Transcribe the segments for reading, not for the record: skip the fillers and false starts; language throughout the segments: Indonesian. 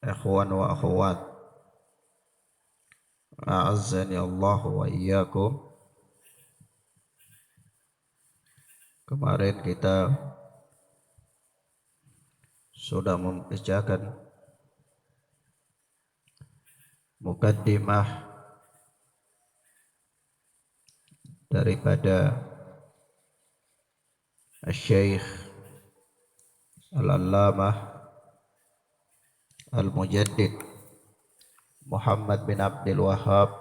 Ikhwan wa akhwat, a'azzani Allah wa iyyakum. Kemarin kita sudah membacakan mukaddimah daripada Syekh Al-Allamah Al-Mujaddid Muhammad bin Abdul Wahhab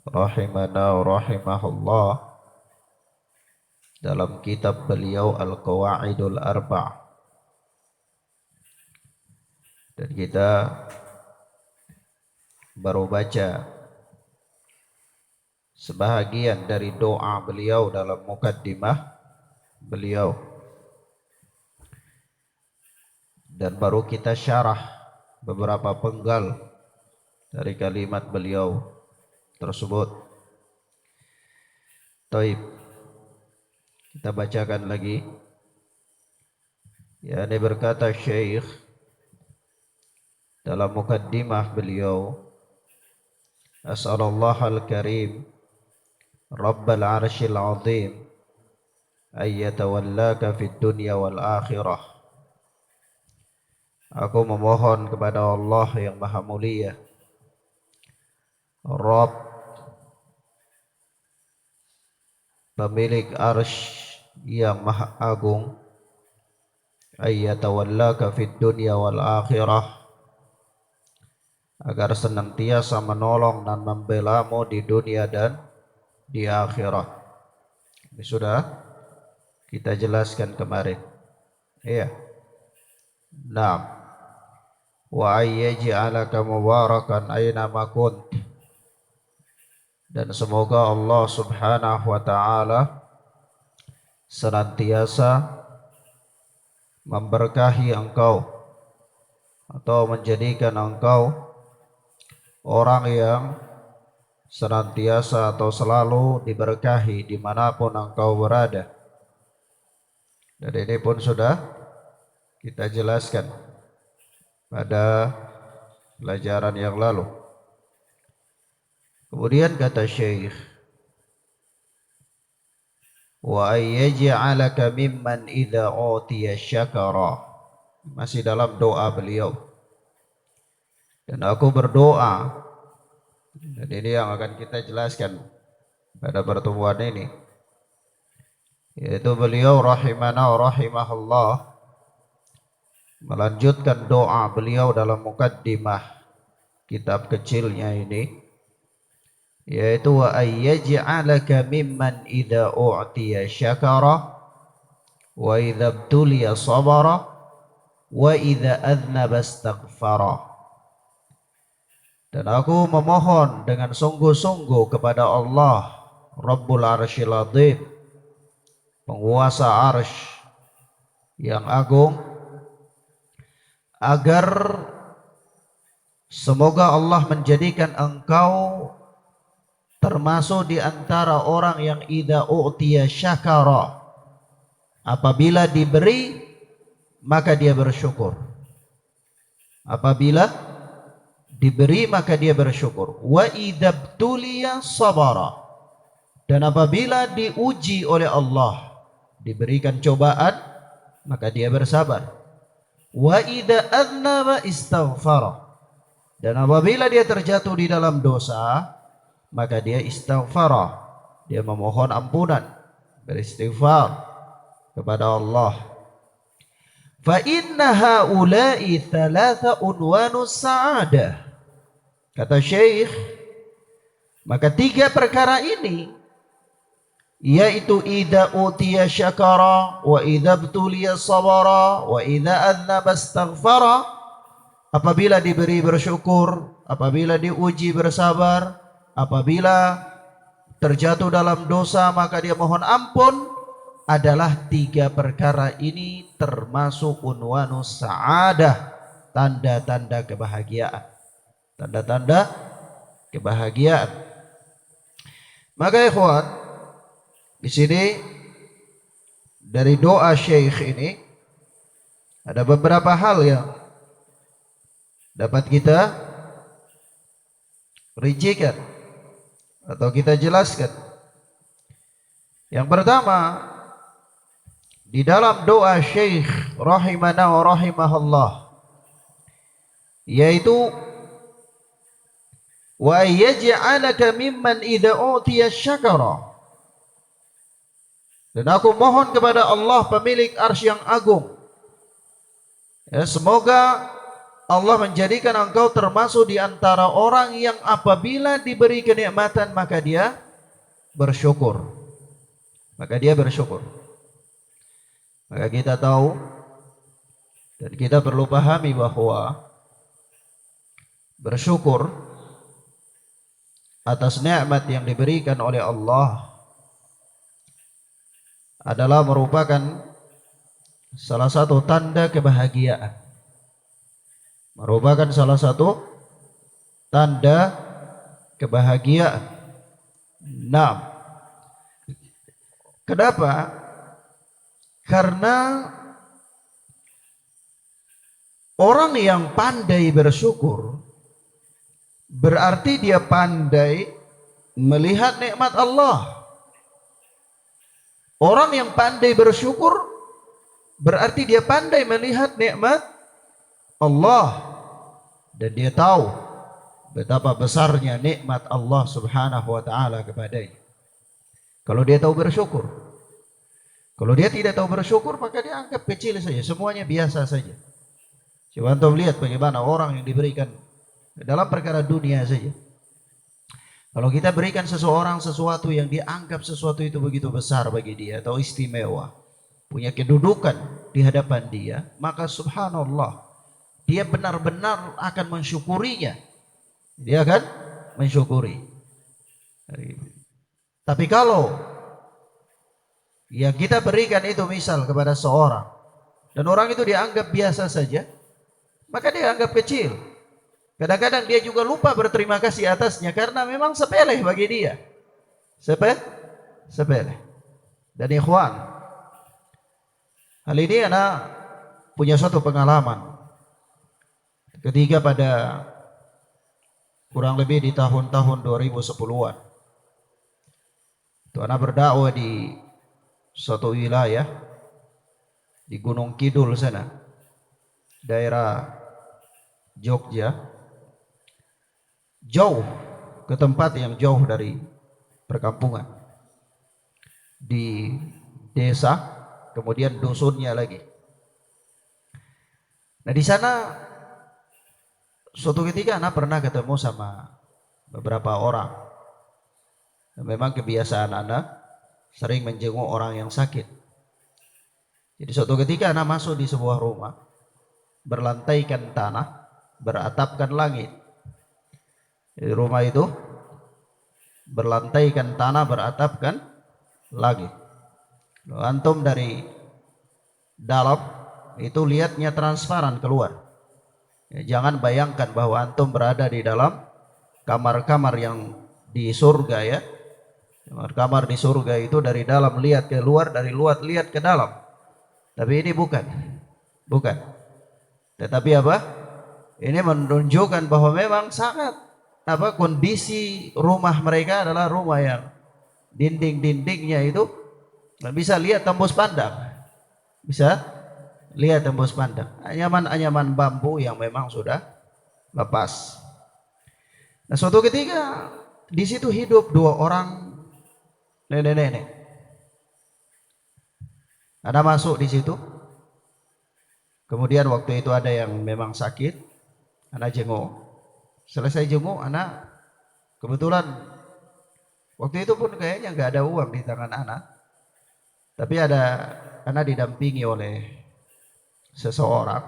rahimana wa rahimahullah dalam kitab beliau Al-Qawaidul Arba'. Dan kita baru baca sebahagian dari doa beliau dalam mukaddimah beliau, dan baru kita syarah beberapa penggal dari kalimat beliau tersebut. Taib, kita bacakan lagi. Ya, ini berkata Syekh dalam mukaddimah beliau, As'alullah al-Karim Rabbal Arshil Azim ayyatawallaka fid dunya wal akhirah. Aku memohon kepada Allah yang Maha Mulia, Rabb pemilik arsy yang Maha Agung, ayyatawallaka fid dunya wal akhirah, agar senantiasa menolong dan membelamu di dunia dan di akhirat. Ini sudah kita jelaskan kemarin. Iya. Naam. Wa ayyaj'alaka mubarakan aina ma kunt. Dan semoga Allah Subhanahu wa taala senantiasa memberkahi engkau atau menjadikan engkau orang yang senantiasa atau selalu diberkahi dimanapun engkau berada. Dan ini pun sudah kita jelaskan pada pelajaran yang lalu. Kemudian kata Syekh, wa ayyaj'alaka mimman idza utiya syakara. Masih dalam doa beliau. Dan aku berdoa, dan ini yang akan kita jelaskan pada pertemuan ini, yaitu beliau rahimana wa rahimahullah melanjutkan doa beliau dalam mukaddimah kitab kecilnya ini, yaitu wa ayyaj'alaka mimman idza u'tiya syakara wa idza ibtuliya sabara wa idza adznaba astaghfara. Dan aku memohon dengan sungguh-sungguh kepada Allah Rabbul Arsyil Azim, penguasa arsy yang agung, agar semoga Allah menjadikan engkau termasuk di antara orang yang idza u'tiya syakara, apabila diberi maka dia bersyukur. Apabila diberi maka dia bersyukur. Wa idza btuliya sabara, dan apabila diuji oleh Allah, diberikan cobaan, maka dia bersabar. Wa idza adznaba istaghfara, dan apabila dia terjatuh di dalam dosa, maka dia istighfara, dia memohon ampunan, beristighfar kepada Allah. Fa inna haula'i thalatha unwanus sa'adah. Kata Syekh, maka tiga perkara ini, yaitu idza utiya syakara wa idza btuliya sabara wa idza adznaba astaghfara, apabila diberi bersyukur, apabila diuji bersabar, apabila terjatuh dalam dosa maka dia mohon ampun, adalah tiga perkara ini termasuk unwanus sa'adah, tanda-tanda kebahagiaan. Tanda-tanda kebahagiaan. Maka ikhwan, di sini dari doa Syekh ini ada beberapa hal yang dapat kita rincikan atau kita jelaskan. Yang pertama, di dalam doa Syekh rahimana wa rahimahullah, yaitu wa yaj'alaka mimman idza utiya syakara. Dan aku mohon kepada Allah pemilik arsy yang agung, ya, semoga Allah menjadikan engkau termasuk di antara orang yang apabila diberi kenikmatan maka dia bersyukur. Maka dia bersyukur. Maka kita tahu dan kita perlu pahami bahwa bersyukur atas nikmat yang diberikan oleh Allah adalah merupakan salah satu tanda kebahagiaan. Merupakan salah satu tanda kebahagiaan. Nah, kenapa? Karena orang yang pandai bersyukur berarti dia pandai melihat nikmat Allah. Orang yang pandai bersyukur berarti dia pandai melihat nikmat Allah, dan dia tahu betapa besarnya nikmat Allah Subhanahu wa taala kepadanya. Kalau dia tahu bersyukur. Kalau dia tidak tahu bersyukur, maka dia anggap kecil saja, semuanya biasa saja. Coba antum lihat bagaimana orang yang diberikan dalam perkara dunia saja. Kalau kita berikan seseorang sesuatu yang dianggap sesuatu itu begitu besar bagi dia atau istimewa, punya kedudukan di hadapan dia, maka subhanallah, dia benar-benar akan mensyukurinya. Dia akan mensyukuri. Tapi kalau yang kita berikan itu misal kepada seorang dan orang itu dianggap biasa saja, maka dia anggap kecil. Kadang-kadang dia juga lupa berterima kasih atasnya karena memang sepele bagi dia. Sepele. Dan ikhwan, hal ini anak punya suatu pengalaman. Ketika pada kurang lebih di tahun-tahun 2010-an, itu anak berdakwah di suatu wilayah di Gunung Kidul sana, daerah Jogja, jauh ke tempat yang jauh dari perkampungan, di desa, kemudian dusunnya lagi. Nah di sana suatu ketika anak pernah ketemu sama beberapa orang. Memang kebiasaan anak sering menjenguk orang yang sakit. Jadi suatu ketika anak masuk di sebuah rumah berlantaikan tanah, beratapkan langit. Di rumah itu berlantaikan tanah, beratapkan langit. Antum dari dalam itu lihatnya transparan keluar. Ya, jangan bayangkan bahwa antum berada di dalam kamar-kamar yang di surga, ya. Kamar di surga itu dari dalam lihat ke luar, dari luar lihat ke dalam. Tapi ini bukan. Tetapi apa? Ini menunjukkan bahwa memang sangat kondisi rumah mereka adalah rumah yang dinding-dindingnya itu bisa lihat tembus pandang. Bisa lihat tembus pandang. Anyaman-anyaman bambu yang memang sudah lepas. Nah, suatu ketika di situ hidup dua orang nenek-nenek. Ada masuk di situ. Kemudian waktu itu ada yang memang sakit, anak jenguk. Selesai jenguk, anak kebetulan waktu itu pun kayaknya nggak ada uang di tangan anak. Tapi anak didampingi oleh seseorang.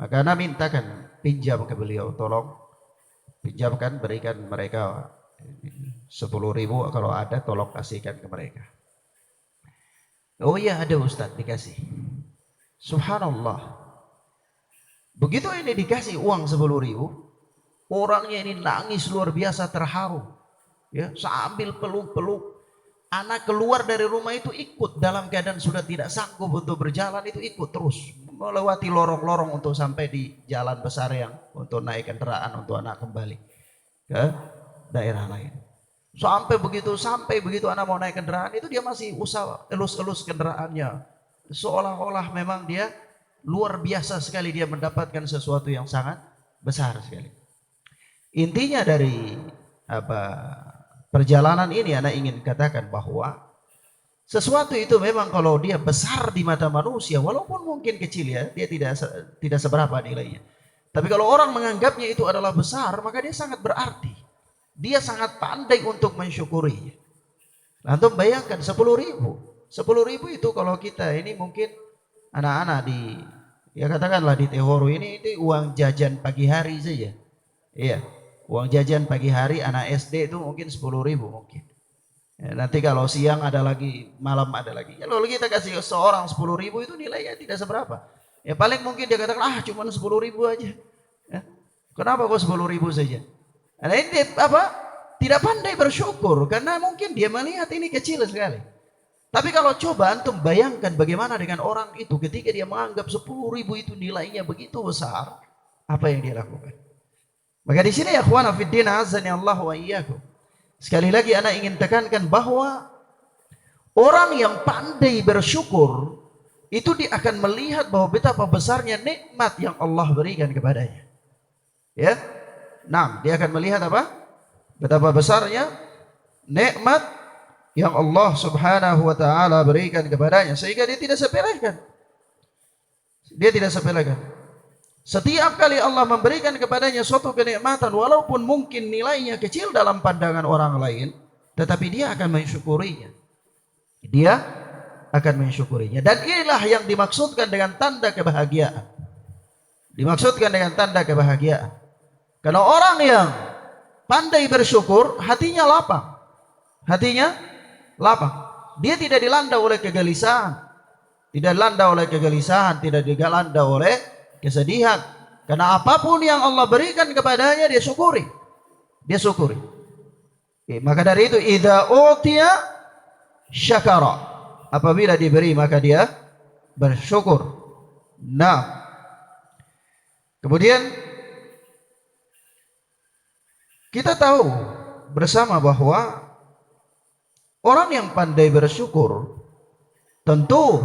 Maka anak mintakan pinjam ke beliau, tolong pinjamkan, berikan mereka 10.000, kalau ada tolong kasihkan ke mereka. Oh iya ada Ustaz, dikasih. Subhanallah. Begitu ini dikasih uang 10.000, orangnya ini nangis luar biasa, terharu. Ya, sambil peluk-peluk. Anak keluar dari rumah itu ikut dalam keadaan sudah tidak sanggup untuk berjalan, itu ikut terus melewati lorong-lorong untuk sampai di jalan besar yang untuk naik kendaraan untuk anak kembali ke daerah lain. Sampai begitu anak mau naik kendaraan itu dia masih usah elus-elus kendaraannya. Seolah-olah memang dia luar biasa sekali, dia mendapatkan sesuatu yang sangat besar sekali. Intinya dari perjalanan ini anak ingin katakan bahwa sesuatu itu memang kalau dia besar di mata manusia, walaupun mungkin kecil ya, dia tidak seberapa nilainya. Tapi kalau orang menganggapnya itu adalah besar, maka dia sangat berarti. Dia sangat pandai untuk mensyukurinya. Antum bayangkan 10.000. 10.000 itu kalau kita ini mungkin anak-anak ya katakanlah di Tehoro ini uang jajan pagi hari saja. Iya, uang jajan pagi hari anak SD itu mungkin 10.000 mungkin. Ya, nanti kalau siang ada lagi, malam ada lagi. Ya, kalau kita kasih seorang 10.000 itu nilainya tidak seberapa. Ya paling mungkin dia katakan cuma 10.000 aja. Ya, kenapa kok 10.000 saja? Nah ini tidak pandai bersyukur karena mungkin dia melihat ini kecil sekali. Tapi kalau coba antum bayangkan bagaimana dengan orang itu ketika dia menganggap 10.000 itu nilainya begitu besar, apa yang dia lakukan? Maka di sini ya ikhwana fiddin azani Allah wa iyyakum. Sekali lagi anak ingin tekankan bahwa orang yang pandai bersyukur itu dia akan melihat bahwa betapa besarnya nikmat yang Allah berikan kepadanya. Ya. Nah, dia akan melihat betapa besarnya nikmat yang Allah Subhanahu wa taala berikan kepadanya sehingga dia tidak sepelekan. Dia tidak sepelekan. Setiap kali Allah memberikan kepadanya suatu kenikmatan walaupun mungkin nilainya kecil dalam pandangan orang lain, tetapi dia akan mensyukurinya. Dia akan mensyukurinya. Dan inilah yang dimaksudkan dengan tanda kebahagiaan. Dimaksudkan dengan tanda kebahagiaan. Karena orang yang pandai bersyukur, hatinya lapang. Hatinya lapang. Dia tidak dilanda oleh kegelisahan. Tidak dilanda oleh kegelisahan, tidak dilanda oleh kesedihan, karena apapun yang Allah berikan kepadanya dia syukuri. Dia syukuri. Maka dari itu idza utiya syakara. Apabila diberi maka dia bersyukur. Nah, kemudian kita tahu bersama bahwa orang yang pandai bersyukur tentu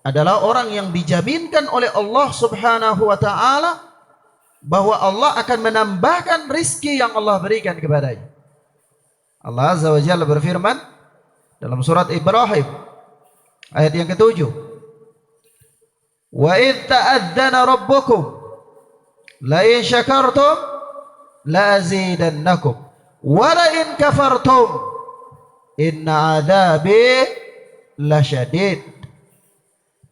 adalah orang yang dijaminkan oleh Allah Subhanahu wa taala bahwa Allah akan menambahkan rizki yang Allah berikan kepadanya. Allah Azza wa Jalla berfirman dalam surat Ibrahim ayat yang ke-7. Wa idh ta'adzana rabbukum la in syakartum la azidannakum wa la in kafartum inna 'adzabi lasyadid.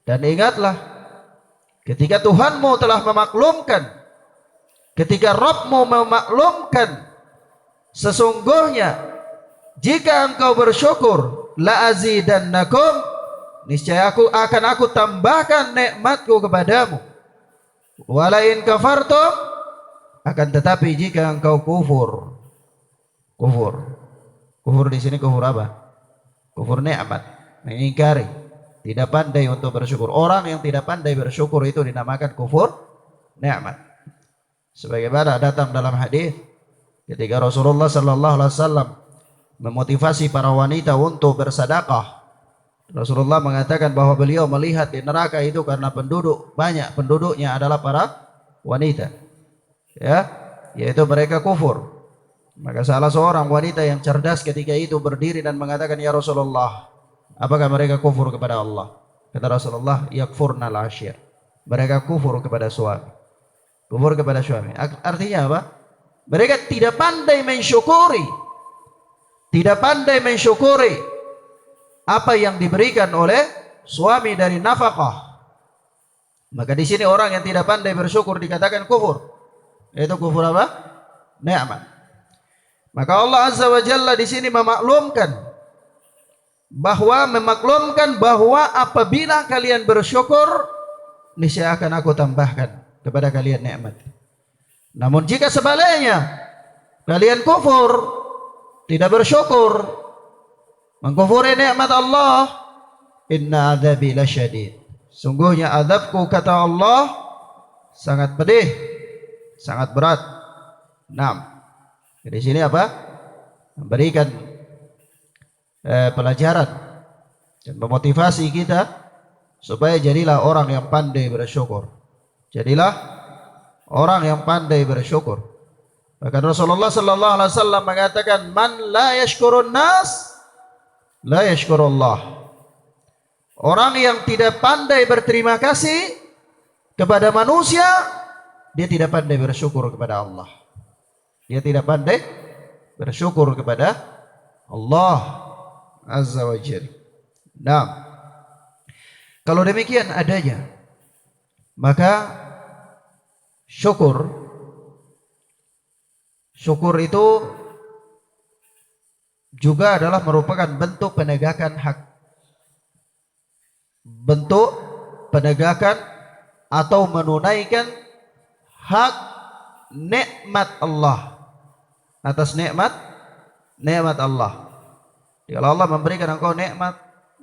Dan ingatlah ketika Tuhanmu telah memaklumkan, ketika Rabbmu memaklumkan, sesungguhnya jika engkau bersyukur la azidannakum, niscaya aku tambahkan nikmatku kepadamu. Walain kafartum, akan tetapi jika engkau kufur di sini kufur apa? Kufur nikmat, mengingkari. Tidak pandai untuk bersyukur. Orang yang tidak pandai bersyukur itu dinamakan kufur nikmat. Sebagaimana datang dalam hadis ketika Rasulullah sallallahu alaihi wasallam memotivasi para wanita untuk bersedekah. Rasulullah mengatakan bahwa beliau melihat di neraka itu karena banyak penduduknya adalah para wanita. Ya, yaitu mereka kufur. Maka salah seorang wanita yang cerdas ketika itu berdiri dan mengatakan, "Ya Rasulullah, apakah mereka kufur kepada Allah?" Kata Rasulullah, yakfurnal ashir. Mereka kufur kepada suami. Kufur kepada suami. Artinya apa? Mereka tidak pandai mensyukuri. Tidak pandai mensyukuri apa yang diberikan oleh suami dari nafkah. Maka di sini orang yang tidak pandai bersyukur dikatakan kufur. Yaitu kufur apa? Nikmat. Maka Allah Azza wa Jalla di sini memaklumkan bahwa apabila kalian bersyukur, niscaya akan aku tambahkan kepada kalian nikmat. Namun jika sebaliknya kalian kufur, tidak bersyukur, mengkufuri nikmat Allah, inna adzabi lasyadid, Sungguhnya azabku, kata Allah, sangat pedih, sangat berat. 6. Di sini apa? Memberikan pelajaran dan memotivasi kita supaya jadilah orang yang pandai bersyukur. Jadilah orang yang pandai bersyukur. Bahkan Rasulullah sallallahu alaihi wasallam mengatakan, man la yashkurun nas la yashkurullah. Orang yang tidak pandai berterima kasih kepada manusia, dia tidak pandai bersyukur kepada Allah. Dia tidak pandai bersyukur kepada Allah Azza wa Jalla. Nah, kalau demikian adanya, maka syukur itu juga adalah merupakan bentuk penegakan hak, bentuk penegakan atau menunaikan hak nikmat Allah atas nikmat Allah. Kalau Allah memberikan engkau nikmat,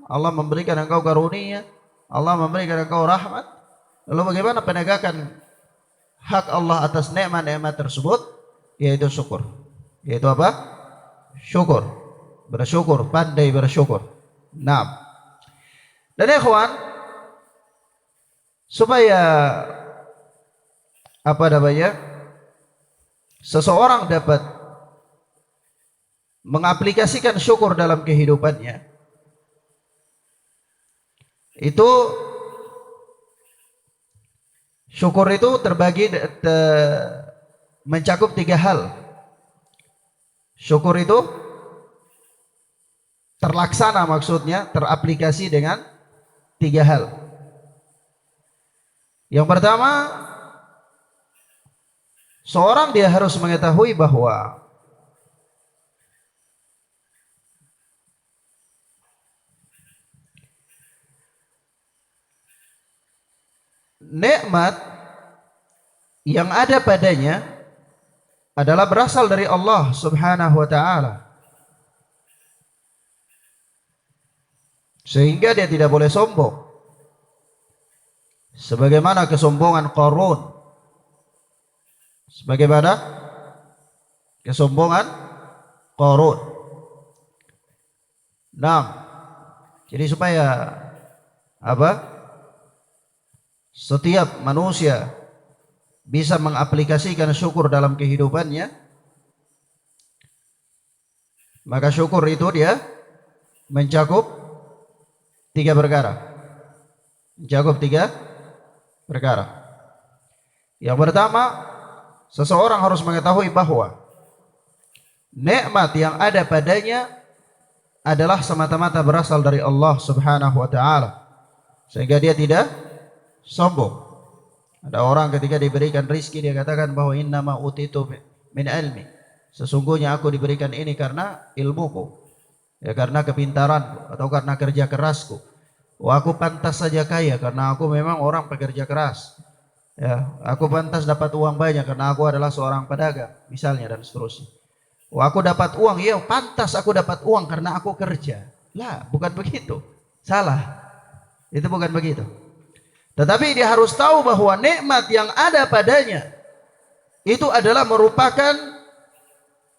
Allah memberikan engkau karunia, Allah memberikan engkau rahmat, lalu bagaimana penegakan hak Allah atas nikmat-nikmat tersebut? Yaitu syukur. Yaitu apa? Syukur. Bersyukur, pandai bersyukur. Nah, dan ikhwan, supaya apa namanya, seseorang dapat mengaplikasikan syukur dalam kehidupannya, itu syukur itu terbagi mencakup 3 hal. Syukur itu terlaksana, maksudnya teraplikasi dengan 3 hal. Yang pertama, seorang dia harus mengetahui bahwa nikmat yang ada padanya adalah berasal dari Allah Subhanahu wa ta'ala, sehingga dia tidak boleh sombong sebagaimana kesombongan Qarun, sebagaimana kesombongan Qarun. Nah, jadi supaya apa? Setiap manusia bisa mengaplikasikan syukur dalam kehidupannya, maka syukur itu dia mencakup 3 perkara. Mencakup 3 perkara. Yang pertama, seseorang harus mengetahui bahwa nikmat yang ada padanya adalah semata-mata berasal dari Allah Subhanahu wa ta'ala, sehingga dia tidak sombong. Ada orang ketika diberikan rizki, dia katakan bahwa innama utitu min ilmi, sesungguhnya aku diberikan ini karena ilmuku, ya karena kepintaranku atau karena kerja kerasku. Wah, aku pantas saja kaya karena aku memang orang pekerja keras. Ya, aku pantas dapat uang banyak karena aku adalah seorang pedagang, misalnya, dan seterusnya. Wah, aku dapat uang, ya pantas aku dapat uang karena aku kerja. Lah, bukan begitu. Salah. Itu bukan begitu. Tetapi dia harus tahu bahwa nikmat yang ada padanya itu adalah merupakan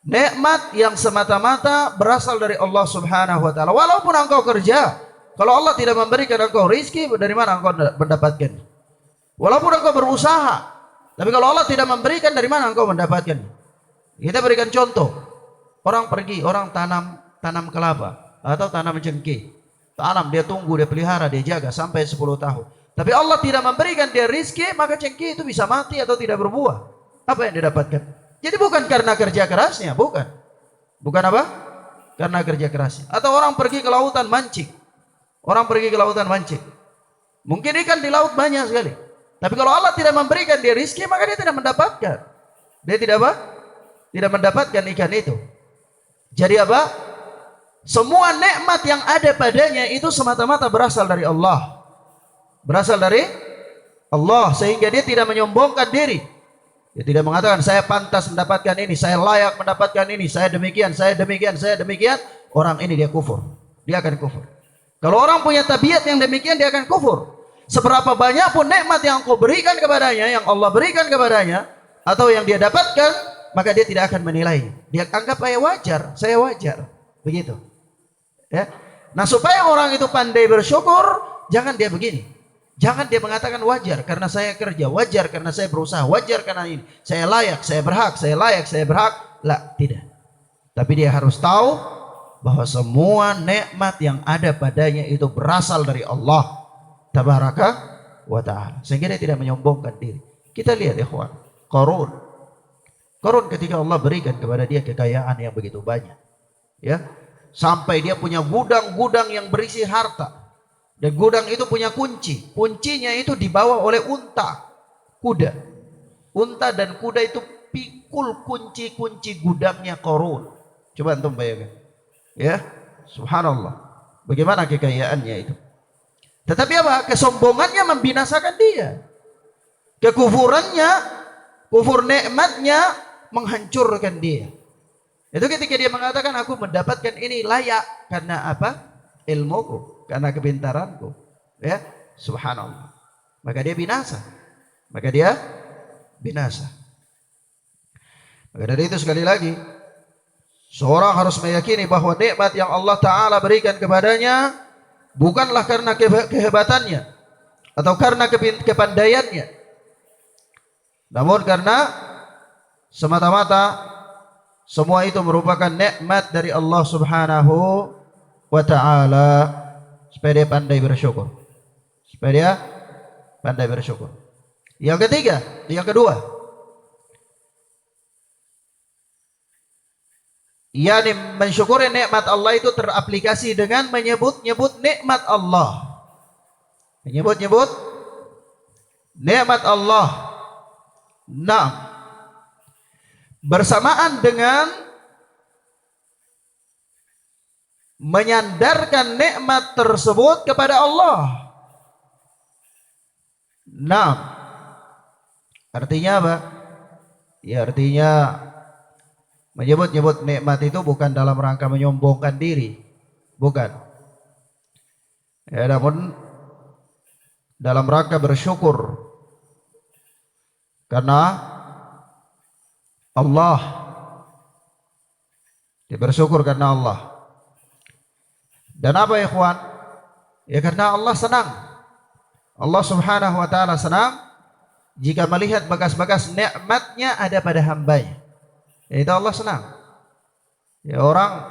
nikmat yang semata-mata berasal dari Allah Subhanahu wa ta'ala. Walaupun engkau kerja, kalau Allah tidak memberikan engkau rizki, dari mana engkau mendapatkan? Walaupun engkau berusaha, tapi kalau Allah tidak memberikan, dari mana engkau mendapatkan? Kita berikan contoh. Orang pergi, orang tanam kelapa atau tanam jengki. Tanam, dia tunggu, dia pelihara, dia jaga sampai 10 tahun. Tapi Allah tidak memberikan dia rizki, maka jengki itu bisa mati atau tidak berbuah. Apa yang didapatkan? Jadi bukan karena kerja kerasnya, bukan. Bukan apa? Karena kerja kerasnya. Atau orang pergi ke lautan mancing. Orang pergi ke lautan mancing. Mungkin ikan di laut banyak sekali. Tapi kalau Allah tidak memberikan dia rizki, maka dia tidak mendapatkan. Dia tidak apa? Tidak mendapatkan ikan itu. Jadi apa? Semua nikmat yang ada padanya itu semata-mata berasal dari Allah. Berasal dari Allah, sehingga dia tidak menyombongkan diri. Dia tidak mengatakan saya pantas mendapatkan ini, saya layak mendapatkan ini, saya demikian, saya demikian, saya demikian. Orang ini dia kufur. Dia akan kufur. Kalau orang punya tabiat yang demikian, dia akan kufur. seberapa banyak pun nikmat yang kau berikan kepadanya, yang Allah berikan kepadanya, atau yang dia dapatkan, maka dia tidak akan menilai. Dia anggap wajar, saya wajar. Begitu. Ya. Nah, supaya orang itu pandai bersyukur, jangan dia begini. Jangan dia mengatakan wajar karena saya kerja, wajar karena saya berusaha, wajar karena ini. Saya layak, saya berhak, saya layak, saya berhak. Lah, tidak. Tapi dia harus tahu bahwa semua nikmat yang ada padanya itu berasal dari Allah Tabaraka wa Ta'ala. Sehingga dia tidak menyombongkan diri. Kita lihat ikhwan, Qarun ketika Allah berikan kepada dia kekayaan yang begitu banyak, ya, sampai dia punya gudang-gudang yang berisi harta, dan gudang itu punya kunci. Kuncinya itu dibawa oleh unta, kuda. Unta dan kuda itu pikul kunci-kunci gudangnya Qarun. Coba antum bayangkan, ya, subhanallah, bagaimana kekayaannya itu. Tetapi apa? Kesombongannya membinasakan dia. Kekufurannya, kufur nikmatnya menghancurkan dia. Itu ketika dia mengatakan aku mendapatkan ini layak karena apa? Ilmuku, karena kepintaranku. Ya, subhanallah. Maka dia binasa. Maka dia binasa. Maka dari itu sekali lagi, seorang harus meyakini bahwa nikmat yang Allah Ta'ala berikan kepadanya bukanlah karena kehebatannya atau karena kepandaiannya, namun karena semata-mata semua itu merupakan nikmat dari Allah Subhanahu wa Ta'ala, supaya dia pandai bersyukur. Supaya dia pandai bersyukur. Yang ketiga, yang kedua, yakni mensyukuri nikmat Allah itu teraplikasi dengan menyebut-nyebut nikmat Allah. Menyebut-nyebut nikmat Allah. Nah, bersamaan dengan menyandarkan nikmat tersebut kepada Allah. Nah, artinya apa? Ya, artinya menyebut-nyebut nikmat itu bukan dalam rangka menyombongkan diri, bukan. Ya, namun dalam rangka bersyukur karena Allah. Dia bersyukur karena Allah. Dan apa ya ikhwan? Ya karena Allah senang. Allah Subhanahu wa Ta'ala senang jika melihat bekas-bekas nikmatnya ada pada hambanya. Itu Allah senang. Ya, orang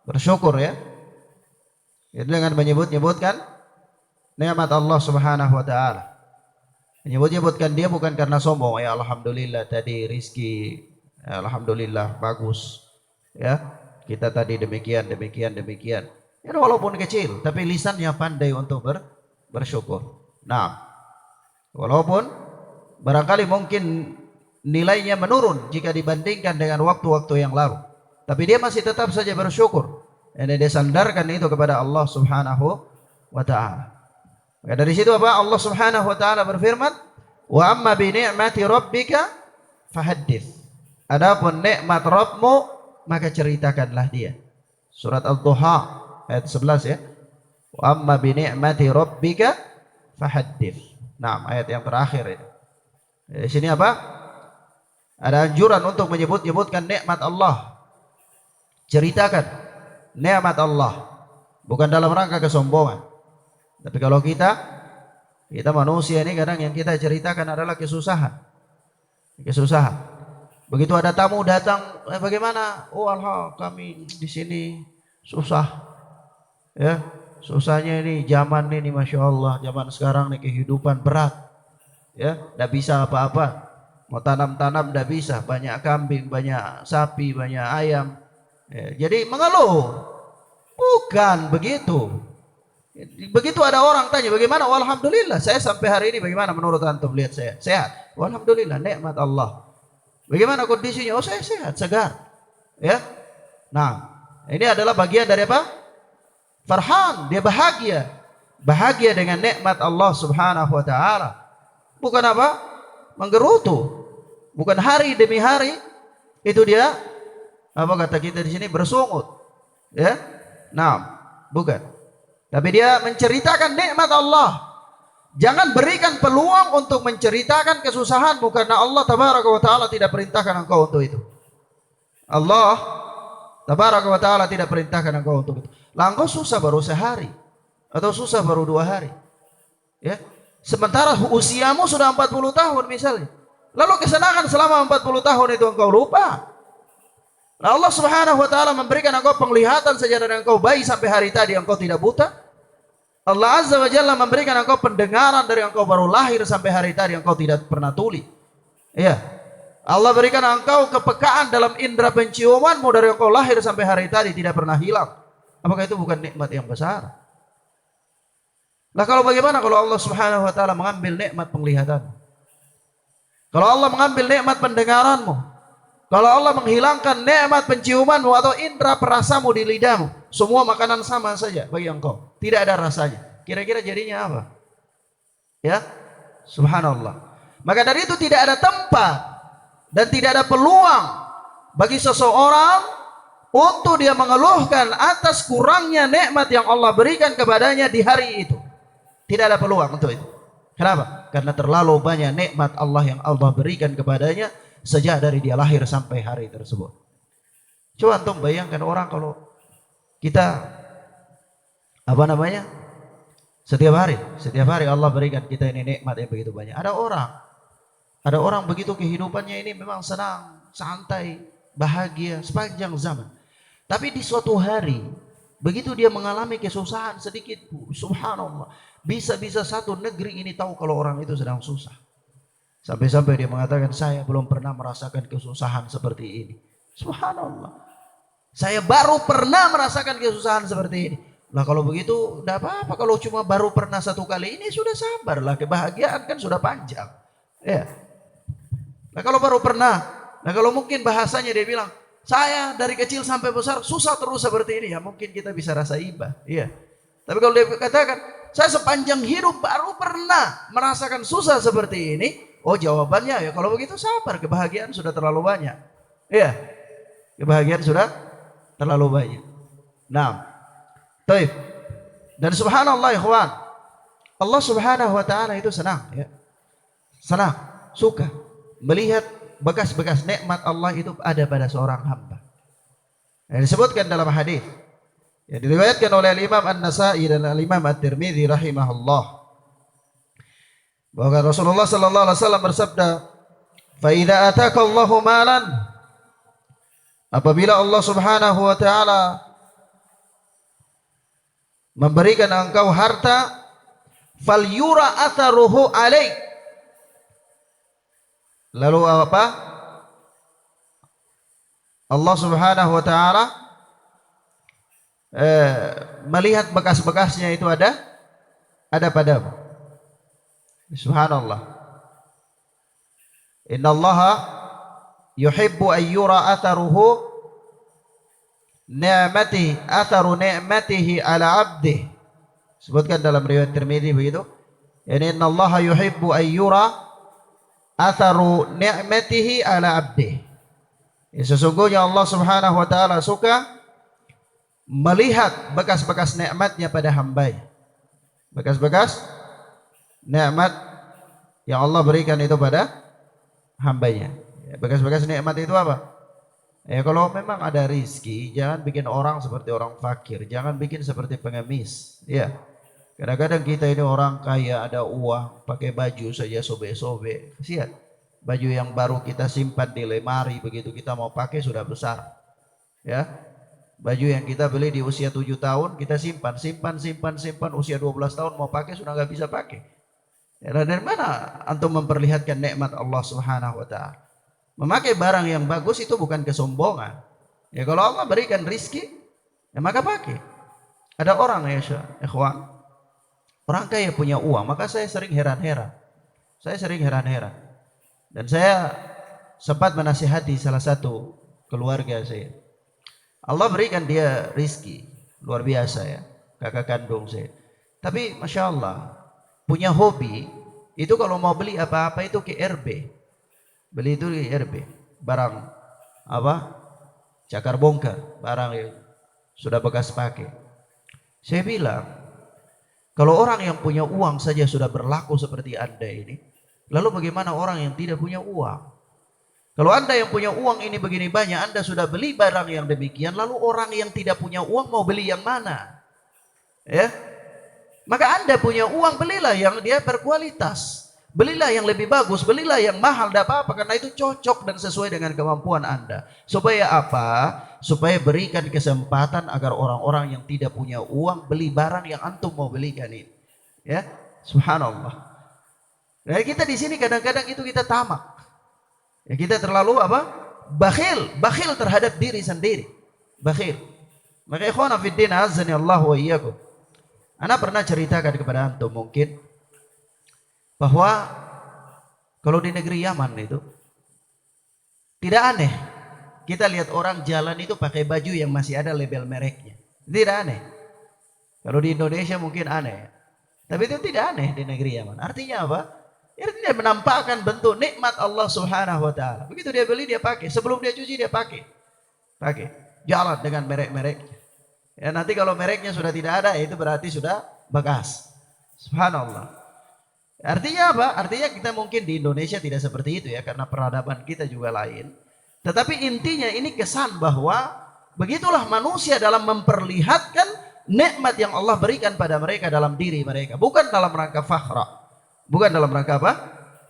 bersyukur ya. Itu dengan menyebut-nyebutkan nikmat Allah Subhanahu wa Ta'ala. Menyebut-nyebutkan dia bukan karena sombong. Ya alhamdulillah tadi rizki, ya, alhamdulillah bagus. Ya, kita tadi demikian. Ya, walaupun kecil, tapi lisannya pandai untuk bersyukur. Nah, walaupun barangkali mungkin nilainya menurun jika dibandingkan dengan waktu-waktu yang lalu, tapi dia masih tetap saja bersyukur. Dan dia sandarkan itu kepada Allah Subhanahu wa Ta'ala. Maka dari situ apa? Allah Subhanahu wa Ta'ala berfirman, "Wa amma bi ni'mati rabbika fahaddits." Adapun nikmat Rabbmu, maka ceritakanlah dia. Surat Al-Duha ayat 11 ya. Wa amma bi ni'mati rabbika fahaddits. Nah, ayat yang terakhir ini. Di sini apa? Ada anjuran untuk menyebut-nyebutkan nikmat Allah. Ceritakan nikmat Allah, bukan dalam rangka kesombongan. Tapi kalau kita manusia ini kadang yang kita ceritakan adalah kesusahan. Begitu ada tamu datang, bagaimana? Oh, alhamdulillah kami di sini susah. Ya, susahnya ini zaman ini, masya Allah, zaman sekarang nih kehidupan berat. Ya, tidak bisa apa-apa. Mau tanam-tanam tidak bisa. Banyak kambing, banyak sapi, banyak ayam. Ya, jadi mengeluh. Bukan begitu. Begitu ada orang tanya bagaimana? Oh, alhamdulillah saya sampai hari ini bagaimana menurut antum? Lihat saya sehat. Oh, alhamdulillah nikmat Allah. Bagaimana kondisinya? Oh, saya sehat, segar. Ya. Nah, ini adalah bagian dari apa? Farhan, dia bahagia. Bahagia dengan nikmat Allah Subhanahu wa Ta'ala. Bukan apa? Menggerutu. Bukan hari demi hari itu dia apa kata kita di sini bersungut. Ya. Nah, bukan. Tapi dia menceritakan nikmat Allah Jangan berikan peluang untuk menceritakan kesusahanmu, karena Allah tabaraka wa taala tidak perintahkan engkau untuk itu. Allah tabaraka wa taala tidak perintahkan engkau untuk itu. Lah engkau susah baru sehari atau susah baru 2 hari. Ya. Sementara usiamu sudah 40 tahun misalnya. Lalu kesenangan selama 40 tahun itu engkau lupa. Nah, Allah Subhanahu wa taala memberikan engkau penglihatan saja dari engkau bayi sampai hari tadi engkau tidak buta. Allah Azza wa Jalla memberikan engkau pendengaran dari engkau baru lahir sampai hari tadi engkau tidak pernah tuli. Iya. Allah berikan engkau kepekaan dalam indera penciumanmu dari engkau lahir sampai hari tadi tidak pernah hilang. Apakah itu bukan nikmat yang besar? Nah, kalau bagaimana kalau Allah Subhanahu wa taala mengambil nikmat penglihatan? Kalau Allah mengambil nikmat pendengaranmu? Kalau Allah menghilangkan nikmat penciumanmu atau indera perasamu di lidahmu, semua makanan sama saja bagi engkau, tidak ada rasanya. Kira-kira jadinya apa? Ya, subhanallah. Maka dari itu tidak ada tempat dan tidak ada peluang bagi seseorang untuk dia mengeluhkan atas kurangnya nikmat yang Allah berikan kepadanya di hari itu. Tidak ada peluang untuk itu. Kenapa? Karena terlalu banyak nikmat Allah yang Allah berikan kepadanya sejak dari dia lahir sampai hari tersebut. Coba antum bayangkan orang kalau kita setiap hari Allah berikan kita ini nikmat yang begitu banyak. Ada orang begitu kehidupannya ini memang senang, santai, bahagia sepanjang zaman. Tapi di suatu hari begitu dia mengalami kesusahan sedikit, subhanallah, bisa-bisa satu negeri ini tahu kalau orang itu sedang susah. Sampai-sampai dia mengatakan, saya belum pernah merasakan kesusahan seperti ini. Subhanallah. Saya baru pernah merasakan kesusahan seperti ini. Lah kalau begitu, tidak apa-apa. Kalau cuma baru pernah satu kali ini, sudah sabarlah. Kebahagiaan kan sudah panjang. Ya. Nah kalau baru pernah, nah kalau mungkin bahasanya dia bilang, saya dari kecil sampai besar susah terus seperti ini. Ya mungkin kita bisa rasa iba. Iya. Tapi kalau dia katakan, saya sepanjang hidup baru pernah merasakan susah seperti ini. Oh jawabannya ya kalau begitu sabar, kebahagiaan sudah terlalu banyak. Iya, kebahagiaan sudah terlalu banyak. Nah, taib. Dan subhanallah ikhwan, Allah Subhanahu wa taala itu senang ya. Senang, suka melihat bekas-bekas nikmat Allah itu ada pada seorang hamba. Yang disebutkan dalam hadis yang diriwayatkan oleh Imam An-Nasa'i dan Imam At-Tirmidzi rahimahullah, bahwa Rasulullah sallallahu alaihi wasallam bersabda, "Fa idza ataka Allahu malan," apabila Allah Subhanahu wa taala memberikan engkau harta, falyura atharuhu alaik. Lalu apa? Allah Subhanahu wa taala melihat bekas-bekasnya itu ada padamu. Subhanallah. Innallaha yuhibbu an yura atharuhu atharu ni'matihi ala 'abdihi. Sebutkan dalam riwayat Tirmidzi begitu. Yani innallaha yuhibbu an yura atharu ni'matihi ala 'abdihi. Sesungguhnya Allah Subhanahu wa taala suka melihat bekas-bekas nikmatnya pada hambanya. Bekas-bekas nikmat yang Allah berikan itu pada hambanya. Bekas-bekas nikmat itu apa? Ya kalau memang ada rizki, jangan bikin orang seperti orang fakir, jangan bikin seperti pengemis. Ya, kadang-kadang kita ini orang kaya, ada uang, pakai baju saja sobek-sobek. Kasihan. Baju yang baru kita simpan di lemari, begitu kita mau pakai sudah besar. Ya, baju yang kita beli di usia 7 tahun kita simpan, usia 12 tahun mau pakai sudah nggak bisa pakai. Ya, dari mana antum memperlihatkan nikmat Allah Subhanahu wa taala? Memakai barang yang bagus itu bukan kesombongan. Ya kalau Allah berikan rizki, ya maka pakai. Ada orang ya ikhwan, orang kaya punya uang, maka saya sering heran-heran. Dan saya sempat menasihati salah satu keluarga saya. Allah berikan dia rizki luar biasa ya, kakak kandung saya. Tapi masya Allah, punya hobi itu kalau mau beli apa-apa itu ke RB, beli itu ke RB, barang apa, cakar bongkar, barang yang sudah bekas pakai. Saya bilang, Kalau orang yang punya uang saja sudah berlaku seperti Anda ini, lalu bagaimana orang yang tidak punya uang? Kalau Anda yang punya uang ini begini banyak, Anda sudah beli barang yang demikian, lalu orang yang tidak punya uang mau beli yang mana? Ya, maka Anda punya uang, belilah yang dia berkualitas. Belilah yang lebih bagus, belilah yang mahal, tidak apa-apa, karena itu cocok dan sesuai dengan kemampuan Anda. Supaya apa? Supaya berikan kesempatan agar orang-orang yang tidak punya uang beli barang yang antum mau belikan ini. Ya, subhanallah. Nah, kita di sini kadang-kadang itu kita tamak. Ya, kita terlalu apa? Bakhil terhadap diri sendiri. Bakhil. Maka ikhwana fiddin azani Allah wa iyyakum. Ana pernah ceritakan kepada antum mungkin bahwa kalau di negeri Yaman itu tidak aneh kita lihat orang jalan itu pakai baju yang masih ada label mereknya. Tidak aneh. Kalau di Indonesia mungkin aneh, tapi itu tidak aneh di negeri Yaman. Artinya apa? Artinya dia menampakkan bentuk nikmat Allah Subhanahu wa taala. Begitu dia beli dia pakai, sebelum dia cuci dia pakai. Jalan dengan merek-merek. Ya, nanti kalau mereknya sudah tidak ada, itu berarti sudah bekas. Subhanallah. Artinya apa? Artinya kita mungkin di Indonesia tidak seperti itu ya, karena peradaban kita juga lain. Tetapi intinya ini kesan bahwa begitulah manusia dalam memperlihatkan nikmat yang Allah berikan pada mereka dalam diri mereka, bukan dalam rangka fakhra, bukan dalam rangka apa?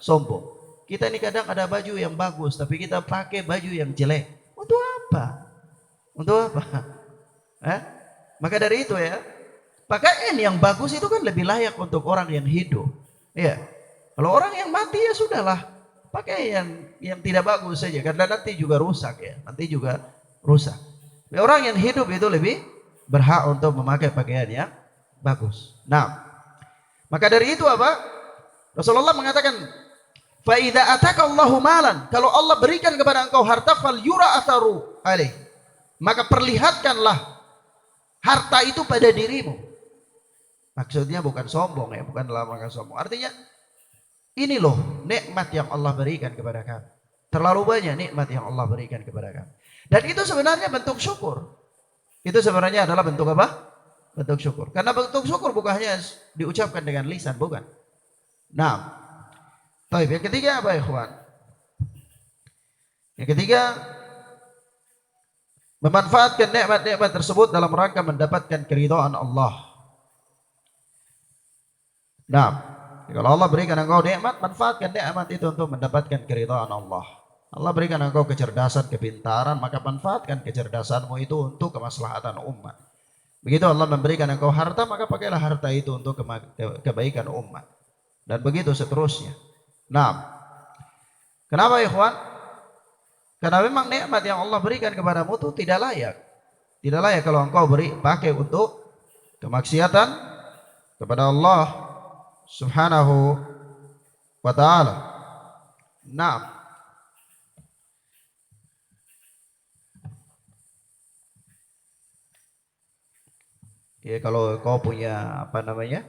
Sombong. Kita ini kadang ada baju yang bagus, tapi kita pakai baju yang jelek. Untuk apa? Untuk apa? Maka dari itu ya, pakaian yang bagus itu kan lebih layak untuk orang yang hidup. Ya, kalau orang yang mati ya sudahlah, pakai yang tidak bagus saja, karena nanti juga rusak ya, nanti juga rusak. Orang yang hidup itu lebih berhak untuk memakai pakaian yang bagus. Nah, maka dari itu apa? Rasulullah mengatakan, fa idza ataka Allahu malan, kalau Allah berikan kepada engkau harta, fal yura atharu alaih, maka perlihatkanlah harta itu pada dirimu. Maksudnya bukan sombong ya, bukan dalam rangka sombong. Artinya ini loh nikmat yang Allah berikan kepada kami. Terlalu banyak nikmat yang Allah berikan kepada kami. Dan itu sebenarnya bentuk syukur. Itu sebenarnya adalah bentuk apa? Bentuk syukur. Karena bentuk syukur bukan hanya diucapkan dengan lisan, bukan. Nah, yang ketiga apa ikhwan? Yang ketiga, memanfaatkan nikmat-nikmat tersebut dalam rangka mendapatkan keridhaan Allah. Nah, kalau Allah berikan engkau nikmat, manfaatkan nikmat itu untuk mendapatkan keridhaan Allah. Allah berikan engkau kecerdasan, kepintaran, maka manfaatkan kecerdasanmu itu untuk kemaslahatan umat. Begitu Allah memberikan engkau harta, maka pakailah harta itu untuk kebaikan umat. Dan begitu seterusnya. Nah, kenapa ikhwan? Karena memang nikmat yang Allah berikan kepadamu itu tidak layak. Tidak layak kalau engkau pakai untuk kemaksiatan kepada Allah Subhanahu wa ta'ala. Nah, ya kalau kau punya apa namanya,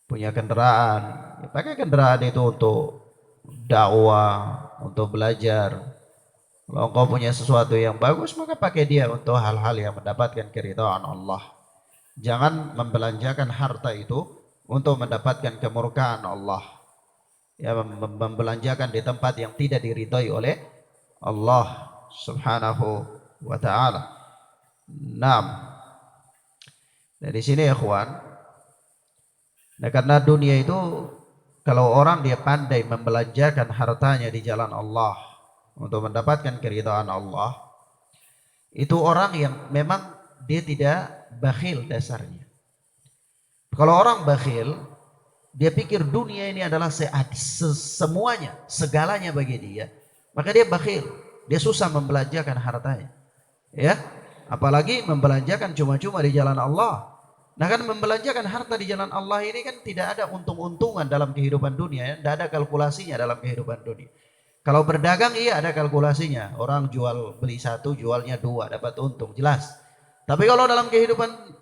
punya kendaraan, ya pakai kendaraan itu untuk dakwah, untuk belajar. Kalau kau punya sesuatu yang bagus, maka pakai dia untuk hal-hal yang mendapatkan keridhaan Allah. Jangan membelanjakan harta itu untuk mendapatkan kemurkaan Allah, ya, membelanjakan di tempat yang tidak diridhai oleh Allah Subhanahu wa ta'ala. Nah, dari sini ya ikhwan, nah karena dunia itu kalau orang dia pandai membelanjakan hartanya di jalan Allah untuk mendapatkan keridhaan Allah, itu orang yang memang dia tidak bakhil dasarnya. Kalau orang bakhil, dia pikir dunia ini adalah semuanya, segalanya bagi dia, maka dia bakhil, dia susah membelanjakan hartanya, ya, apalagi membelanjakan cuma-cuma di jalan Allah. Nah kan membelanjakan harta di jalan Allah ini kan tidak ada untung-untungan dalam kehidupan dunia, ya, tidak ada kalkulasinya dalam kehidupan dunia. Kalau berdagang iya ada kalkulasinya, orang jual beli satu, jualnya dua, dapat untung, jelas. Tapi kalau dalam kehidupan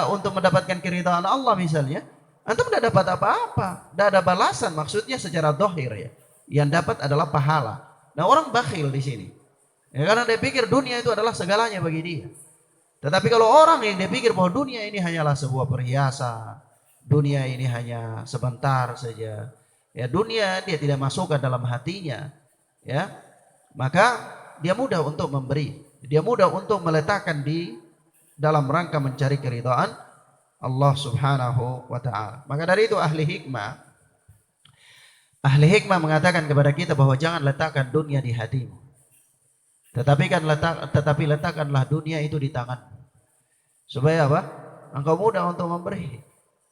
untuk mendapatkan keridhaan Allah misalnya, antum tidak dapat apa-apa, tidak ada balasan, maksudnya secara dohir ya. Yang dapat adalah pahala. Nah orang bakhil di sini, ya, karena dia pikir dunia itu adalah segalanya bagi dia. Tetapi kalau orang yang dia pikir bahwa dunia ini hanyalah sebuah perhiasan, dunia ini hanya sebentar saja, ya dunia dia tidak masukkan dalam hatinya, ya maka dia mudah untuk memberi, dia mudah untuk meletakkan di dalam rangka mencari keridhaan Allah subhanahu wa ta'ala. Maka dari itu ahli hikmah mengatakan kepada kita bahwa jangan letakkan dunia di hatimu, tetapi letakkanlah dunia itu di tangan, supaya apa? Engkau mudah untuk memberi,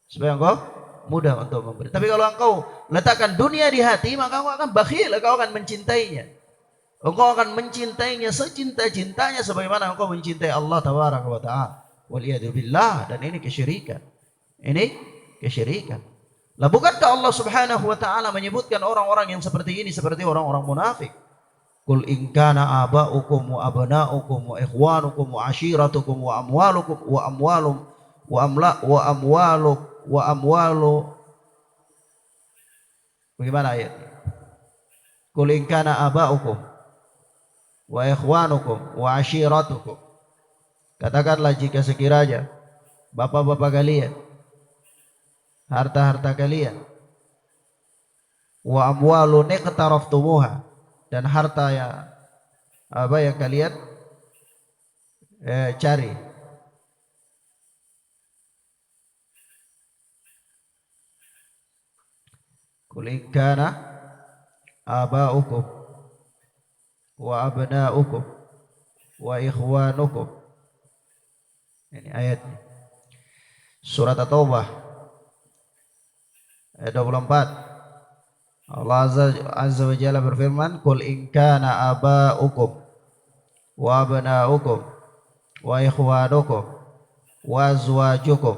supaya engkau mudah untuk memberi. Tapi kalau engkau letakkan dunia di hati, maka engkau akan bakhil, engkau akan mencintainya. Engkau akan mencintainya secinta-cintanya sebagaimana engkau mencintai Allah tabaraka wa ta'ala. Waliyadu billah. Dan ini kesyirikan. Ini kesyirikan. Lah bukankah Allah subhanahu wa ta'ala menyebutkan orang-orang yang seperti ini seperti orang-orang munafik? Qul in kana aba'ukum wa abna'ukum wa ikhwanukum wa ashiratukum wa amwalukum wa amwalum wa amwalu. Bagaimana ayat? Qul in kana aba'ukum wa ikhwanukum wa ashiratukum. Katakanlah jika sekiranya bapak-bapak kalian, harta-harta kalian, wa amwalun iqtaraftumuha, dan harta yang kalian cari. Qul in kana aba'ukum wa abna'ukum wa ikhwanukum. Ini ayatnya. Surat At-Taubah ayat 24. Allah Azza wa Jalla berfirman, Qul in kana aba'ukum wa abna'ukum wa ikhwanukum wa azwajukum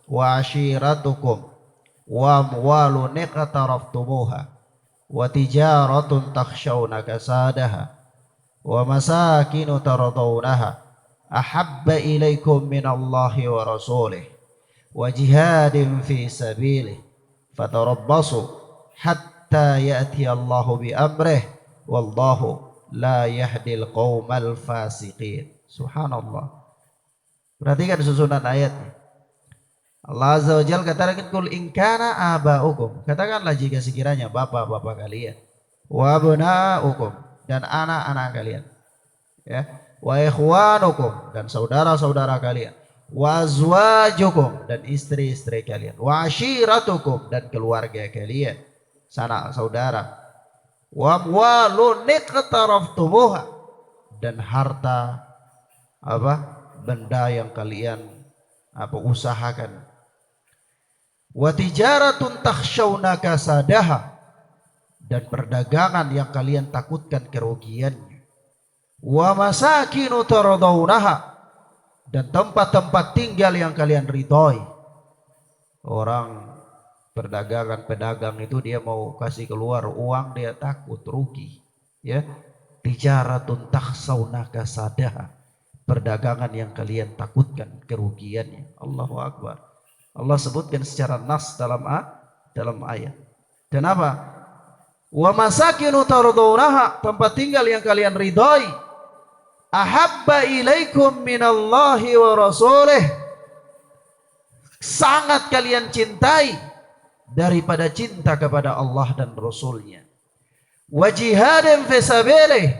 wa ashiratukum wa amwalun iqtaraftumuha wa tijaratun takhshawna kasadaha wa masakinu taradawnaha ahabba ilaikum minallahi wa rasulih wa jihadin fi sabilih fatarabbasu hatta ya'ti Allahu bi amrih wallahu la yahdil qaumal fasiqin. Subhanallah. Perhatikan susunan ayatnya. Allah Azza wa Jalla katakan, Qul in kana aba'ukum, katakanlah jika sekiranya bapak-bapak kalian, wa abna'ukum, dan anak-anak kalian, ya, wa ikhwanukum, dan saudara-saudara kalian, wa azwajukum, dan istri-istri kalian, wa ashiratukum, dan keluarga kalian, sanak saudara, wa amwalun iqtaraftumuha, dan harta benda yang kalian usahakan, wa tijaratun takhshawna kasadaha, dan perdagangan yang kalian takutkan kerugiannya, wa masakinu taradawnaha, dan tempat-tempat tinggal yang kalian ridhoi. Orang pedagang itu dia mau kasih keluar uang, dia takut rugi, ya. Tijaratun takhshawna kasadaha, perdagangan yang kalian takutkan kerugiannya. Allahu Akbar. Allah sebutkan secara nas dalam ayat. Dan apa? Wa masakinu tardawnaha, tempat tinggal yang kalian ridhai. Ahabba ilaikum minallahi wa rasulih, sangat kalian cintai daripada cinta kepada Allah dan Rasulnya. Wa jihadin fi sabilih,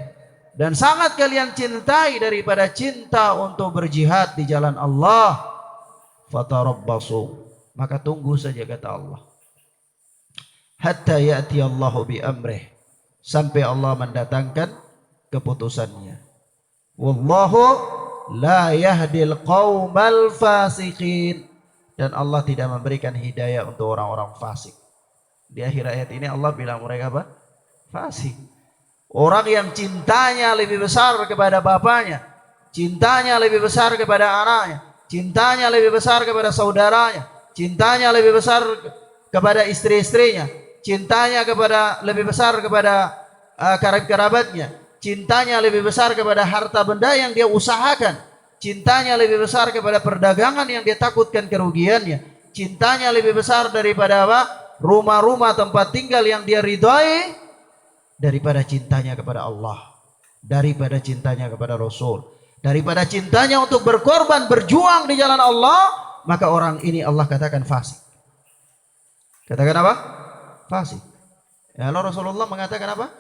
dan sangat kalian cintai daripada cinta untuk berjihad di jalan Allah. Fatarabbasu, maka tunggu saja kata Allah, hatta ya'ti Allahu bi amrih, sampai Allah mendatangkan keputusannya. Wallahu la yahdil qaumal fasiqin, dan Allah tidak memberikan hidayah untuk orang-orang fasik. Di akhir ayat ini Allah bilang mereka apa? Fasik. Orang yang cintanya lebih besar kepada bapaknya, cintanya lebih besar kepada anaknya, cintanya lebih besar kepada saudaranya, cintanya lebih besar kepada istri-istrinya, cintanya lebih besar kepada kerabat-kerabatnya, cintanya lebih besar kepada harta benda yang dia usahakan, cintanya lebih besar kepada perdagangan yang dia takutkan kerugiannya, cintanya lebih besar daripada rumah-rumah tempat tinggal yang dia ridhai, daripada cintanya kepada Allah, daripada cintanya kepada Rasul, daripada cintanya untuk berkorban berjuang di jalan Allah. Maka orang ini Allah katakan fasik. Katakan apa? Fasik. Ya, lalu Rasulullah mengatakan apa?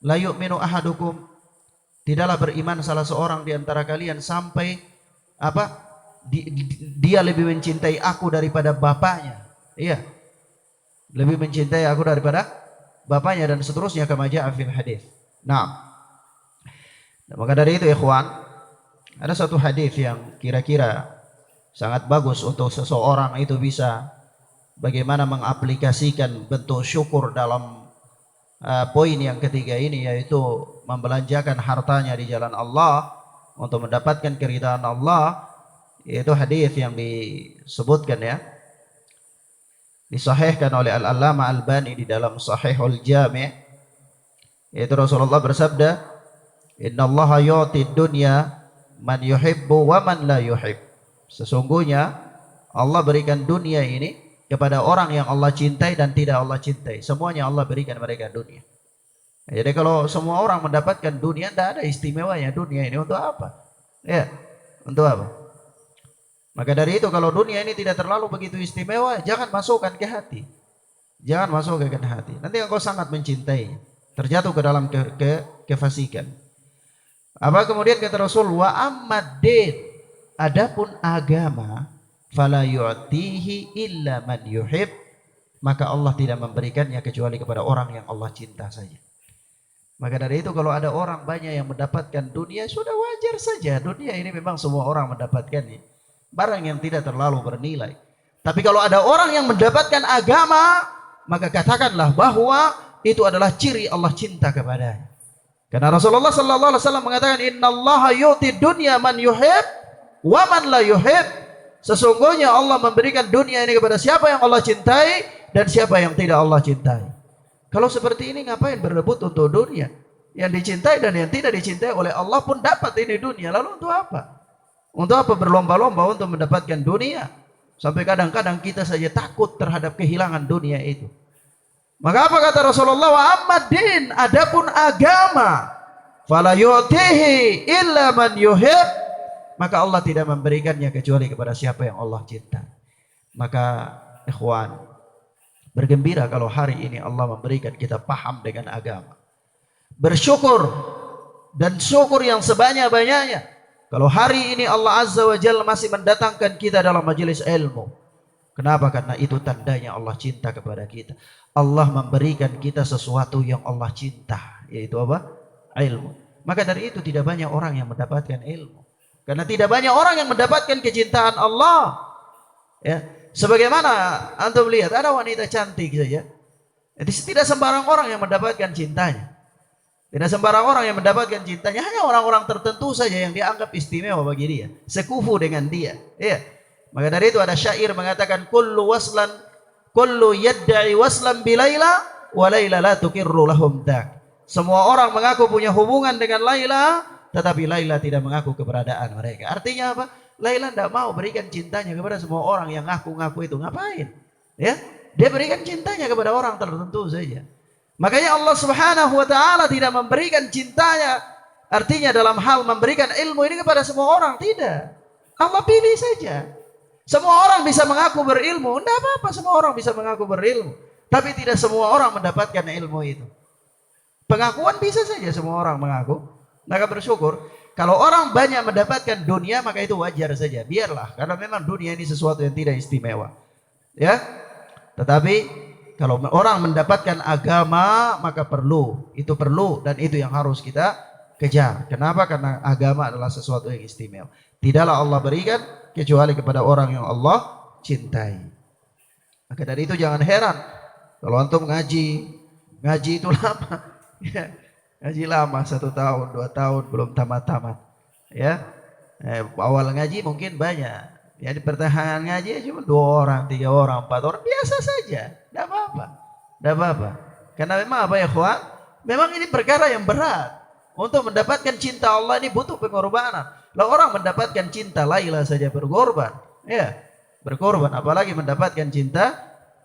La yu'minu ahadukum, tidaklah beriman salah seorang di antara kalian sampai apa? Dia lebih mencintai aku daripada bapaknya. Iya. Lebih mencintai aku daripada bapaknya dan seterusnya kama ja'a fil hadis. Nah, maka dari itu ikhwan, ada satu hadis yang kira-kira sangat bagus untuk seseorang itu bisa bagaimana mengaplikasikan bentuk syukur dalam poin yang ketiga ini, yaitu membelanjakan hartanya di jalan Allah untuk mendapatkan keridhaan Allah. Yaitu hadis yang disebutkan ya, disahihkan oleh Al-Allamah Albani di dalam Sahihul Jami', yaitu Rasulullah bersabda, innallaha yu'ti dunya man yuhibbu wa man la yuhib. Sesungguhnya Allah berikan dunia ini kepada orang yang Allah cintai dan tidak Allah cintai. Semuanya Allah berikan mereka dunia. Jadi kalau semua orang mendapatkan dunia, tidak ada istimewanya dunia ini untuk apa? Ya, untuk apa? Maka dari itu kalau dunia ini tidak terlalu begitu istimewa, jangan masukkan ke hati. Jangan masukkan ke hati. Nanti engkau sangat mencintai, terjatuh ke dalam kefasikan. Apa kemudian kata Rasul, wa ammad-din, adapun agama, fala yu'tihi illa man yuhib, maka Allah tidak memberikannya kecuali kepada orang yang Allah cinta saja. Maka dari itu kalau ada orang banyak yang mendapatkan dunia, sudah wajar saja. Dunia ini memang semua orang mendapatkannya, barang yang tidak terlalu bernilai. Tapi kalau ada orang yang mendapatkan agama, maka katakanlah bahwa itu adalah ciri Allah cinta kepadanya. Karena Rasulullah sallallahu alaihi wasallam mengatakan, innallaha yu'ti dunya man yuhib wa man la yuhib. Sesungguhnya Allah memberikan dunia ini kepada siapa yang Allah cintai dan siapa yang tidak Allah cintai. Kalau seperti ini ngapain berebut untuk dunia? Yang dicintai dan yang tidak dicintai oleh Allah pun dapat ini dunia. Lalu untuk apa? Untuk apa berlomba-lomba untuk mendapatkan dunia? Sampai kadang-kadang kita saja takut terhadap kehilangan dunia itu. Maka apa kata Rasulullah? Wa ammad-din, adapun agama, fala yu'tihi illa man yuhib, maka Allah tidak memberikannya kecuali kepada siapa yang Allah cinta. Maka ikhwan, bergembira kalau hari ini Allah memberikan kita paham dengan agama. Bersyukur dan syukur yang sebanyak-banyaknya kalau hari ini Allah Azza wa Jalla masih mendatangkan kita dalam majelis ilmu. Kenapa? Karena itu tandanya Allah cinta kepada kita. Allah memberikan kita sesuatu yang Allah cinta, yaitu apa? Ilmu. Maka dari itu tidak banyak orang yang mendapatkan ilmu. Karena tidak banyak orang yang mendapatkan kecintaan Allah. Ya, sebagaimana antum lihat ada wanita cantik saja. Jadi tidak sembarang orang yang mendapatkan cintanya. Tidak sembarang orang yang mendapatkan cintanya, hanya orang-orang tertentu saja yang dianggap istimewa bagi dia, sekufu dengan dia. Ya. Maka dari itu ada syair mengatakan, kullu yadda'i waslan bilaila wa laila la tuqirru lahum dak. Semua orang mengaku punya hubungan dengan Laila, tetapi Laila tidak mengaku keberadaan mereka. Artinya apa? Laila tidak mau berikan cintanya kepada semua orang yang ngaku-ngaku itu. Ngapain? Ya, dia berikan cintanya kepada orang tertentu saja. Makanya Allah Subhanahu wa taala tidak memberikan cintanya, artinya dalam hal memberikan ilmu ini kepada semua orang, tidak. Allah pilih saja. Semua orang bisa mengaku berilmu, tidak apa-apa, semua orang bisa mengaku berilmu, tapi tidak semua orang mendapatkan ilmu itu. Pengakuan bisa saja semua orang mengaku. Maka bersyukur kalau orang banyak mendapatkan dunia, maka itu wajar saja, biarlah, karena memang dunia ini sesuatu yang tidak istimewa. Ya. Tetapi kalau orang mendapatkan agama, maka itu perlu dan itu yang harus kita kejar. Kenapa? Karena agama adalah sesuatu yang istimewa. Tidaklah Allah berikan kecuali kepada orang yang Allah cintai. Maka dari itu jangan heran kalau antum ngaji itu lama. Ya, ngaji lama 1 tahun, 2 tahun belum tamat-tamat. Ya, awal ngaji mungkin banyak. Ya di pertengahan ngaji cuma 2 orang, 3 orang, 4 orang, biasa saja, tidak apa-apa. Karena memang apa ya kawan? Memang ini perkara yang berat. Untuk mendapatkan cinta Allah ini butuh pengorbanan. Kalau orang mendapatkan cinta Laila saja berkorban, ya berkorban, apalagi mendapatkan cinta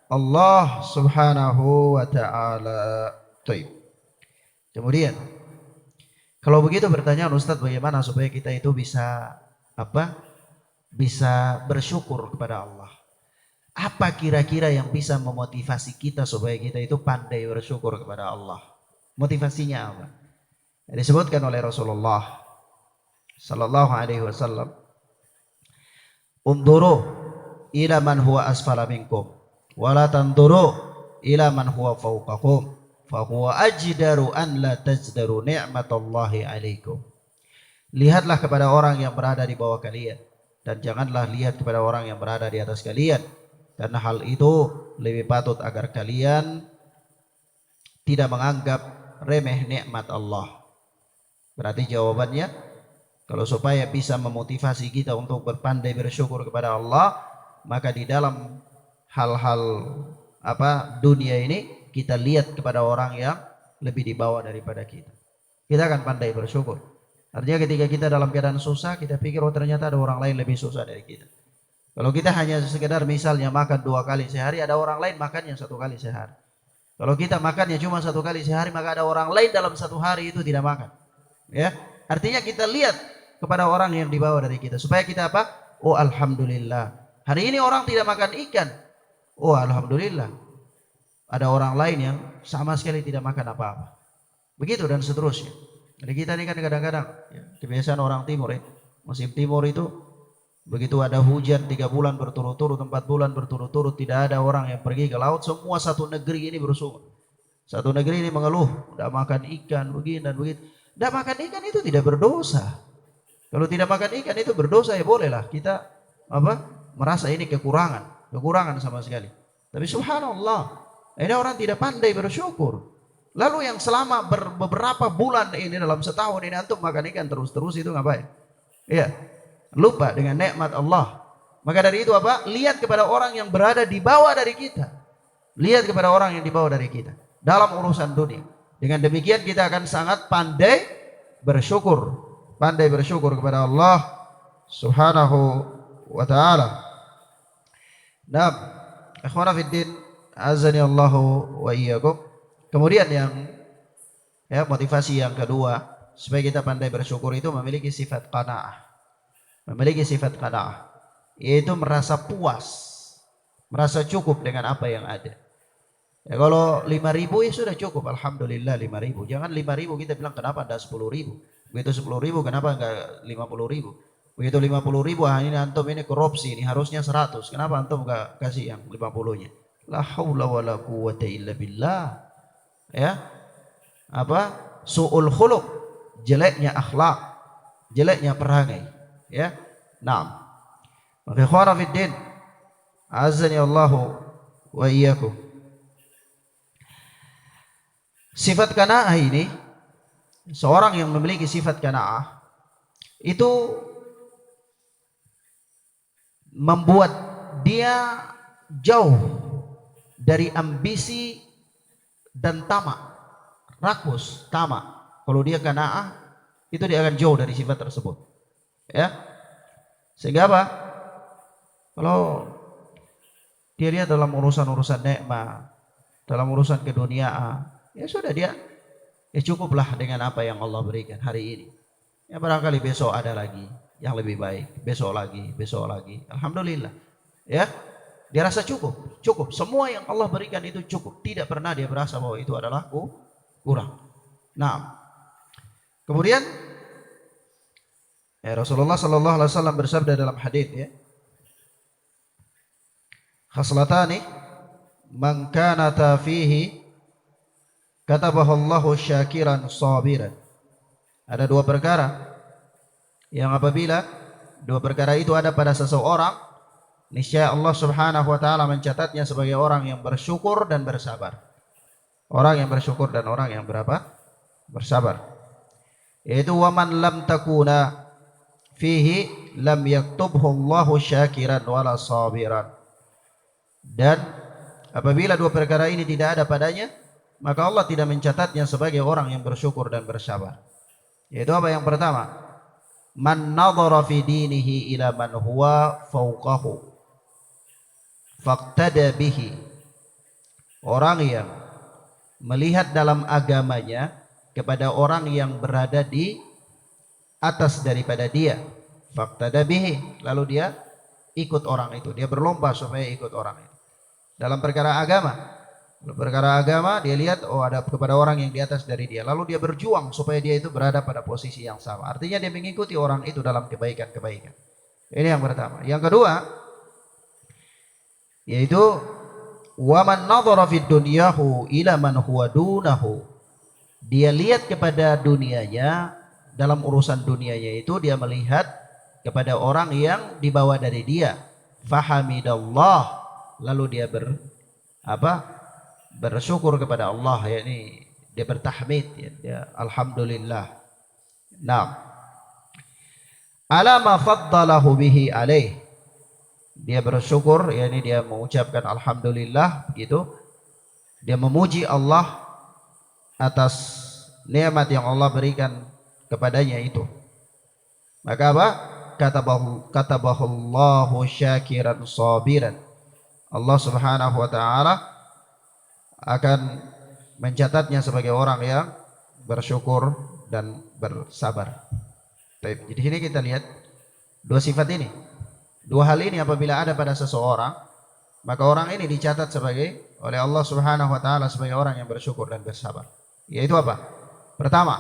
Allah Subhanahu wa taala. Kemudian kalau begitu pertanyaan Ustaz, bagaimana supaya kita itu bisa bersyukur kepada Allah. Apa kira-kira yang bisa memotivasi kita supaya kita itu pandai bersyukur kepada Allah? Motivasinya apa? Disebutkan oleh Rasulullah sallallahu alaihi wasallam, "Unduru ila man huwa asfala minkum wa la tanduru ila man huwa fawqakum fa huwa ajdaru an la tajdaru ni'matallahi alaikum." Lihatlah kepada orang yang berada di bawah kalian dan janganlah lihat kepada orang yang berada di atas kalian, karena hal itu lebih patut agar kalian tidak menganggap remeh nikmat Allah. Berarti jawabannya, kalau supaya bisa memotivasi kita untuk berpandai bersyukur kepada Allah, maka di dalam hal-hal dunia ini kita lihat kepada orang yang lebih di bawah daripada kita. Kita akan pandai bersyukur. Artinya ketika kita dalam keadaan susah, kita pikir oh ternyata ada orang lain lebih susah dari kita. Kalau kita hanya sekedar misalnya makan 2 kali sehari, ada orang lain makannya 1 kali sehari. Kalau kita makannya cuma 1 kali sehari, maka ada orang lain dalam 1 hari itu tidak makan. Ya, artinya kita lihat kepada orang yang di bawah dari kita supaya kita apa? Oh alhamdulillah. Hari ini orang tidak makan ikan. Oh alhamdulillah. Ada orang lain yang sama sekali tidak makan apa-apa. Begitu dan seterusnya. Jadi kita ini kan kadang-kadang kebiasaan orang timur ya. Musim timur itu begitu ada hujan 3 bulan berturut-turut, 4 bulan berturut-turut, tidak ada orang yang pergi ke laut, semua satu negeri ini bersungut. Satu negeri ini mengeluh, tidak makan ikan begini dan begitu. Tidak makan ikan itu tidak berdosa. Kalau tidak makan ikan itu berdosa ya bolehlah kita merasa ini kekurangan sama sekali. Tapi subhanallah, ini orang tidak pandai bersyukur. Lalu yang selama beberapa bulan ini dalam setahun ini antum makan ikan terus-terus itu ngapain? Iya, lupa dengan nikmat Allah. Maka dari itu lihat kepada orang yang berada di bawah dari kita. Lihat kepada orang yang di bawah dari kita dalam urusan dunia. Dengan demikian kita akan sangat pandai bersyukur. Pandai bersyukur kepada Allah subhanahu wa ta'ala. Nah, ikhwana fiddin, azani Allahu wa iyyakum. Kemudian motivasi yang kedua supaya kita pandai bersyukur itu memiliki sifat qanaah. Memiliki sifat qanaah, yaitu merasa puas, merasa cukup dengan apa yang ada. Ya, kalau 5.000 ya sudah cukup, alhamdulillah 5.000. Jangan 5.000 kita bilang kenapa enggak 10.000. Begitu 10.000 kenapa enggak 50.000. Begitu 50.000 ini antum ini korupsi, ini harusnya 100. Kenapa antum enggak kasih yang 50-nya? La haula wala quwwata illa billah. Ya, su'ul khuluq, jeleknya akhlak, jeleknya perangai. Ya, naam. Maka ikhwana fiddin, azani Allahu wa iyyakum. Sifat qanaah ini, seorang yang memiliki sifat qanaah itu membuat dia jauh dari ambisi dan tamak, rakus, tamak. Kalau dia qanaah, itu dia akan jauh dari sifat tersebut. Ya, sehingga kalau dia lihat dalam urusan-urusan nikmat, dalam urusan keduniaan, ya sudah dia cukuplah dengan apa yang Allah berikan hari ini. Ya barangkali besok ada lagi yang lebih baik, besok lagi. Alhamdulillah. Ya, dia rasa cukup. Semua yang Allah berikan itu cukup. Tidak pernah dia merasa bahwa itu adalah kurang. Nah, kemudian Rasulullah sallallahu alaihi wasallam bersabda dalam hadis ya, khaslatani man kanata fihi katabahallahu syakiran sabiran. Ada 2 perkara yang apabila 2 perkara itu ada pada seseorang, niscaya Allah subhanahu wa ta'ala mencatatnya sebagai orang yang bersyukur dan bersabar. Orang yang bersyukur dan orang yang bersabar. Yaitu waman lam takuna fihi lam yaktubhu Allahu syakiran wala sabiran. Dan apabila 2 perkara ini tidak ada padanya, maka Allah tidak mencatatnya sebagai orang yang bersyukur dan bersabar. Yaitu apa yang pertama? Man nadhara fi dinihi ila man huwa fawqahu faqtada bihi. Orang yang melihat dalam agamanya kepada orang yang berada di atas daripada dia, faqtada bihi, lalu dia ikut orang itu, dia berlomba supaya ikut orang itu. Dalam perkara agama, dia lihat oh ada kepada orang yang di atas dari dia, lalu dia berjuang supaya dia itu berada pada posisi yang sama. Artinya dia mengikuti orang itu dalam kebaikan-kebaikan. Ini yang pertama. Yang kedua, yaitu wa man nadhara fid dunyahu ila man huwa dunahu. Dia lihat kepada dunianya, dalam urusan dunianya itu dia melihat kepada orang yang di bawah dari dia. Fahamidallah, lalu dia bersyukur kepada Allah, yakni dia bertahmid, ya, dia alhamdulillah. Nah, ala ma faddalahu bihi alaih, dia bersyukur, yakni dia mengucapkan alhamdulillah begitu, dia memuji Allah atas nikmat yang Allah berikan kepadanya itu. Maka apa? Katabahullahu syakiran sabiran. Allah Subhanahu wa taala akan mencatatnya sebagai orang yang bersyukur dan bersabar. Baik, jadi sini kita lihat dua sifat ini. Dua hal ini apabila ada pada seseorang, maka orang ini dicatat sebagai oleh Allah Subhanahu wa taala sebagai orang yang bersyukur dan bersabar. Yaitu apa? Pertama,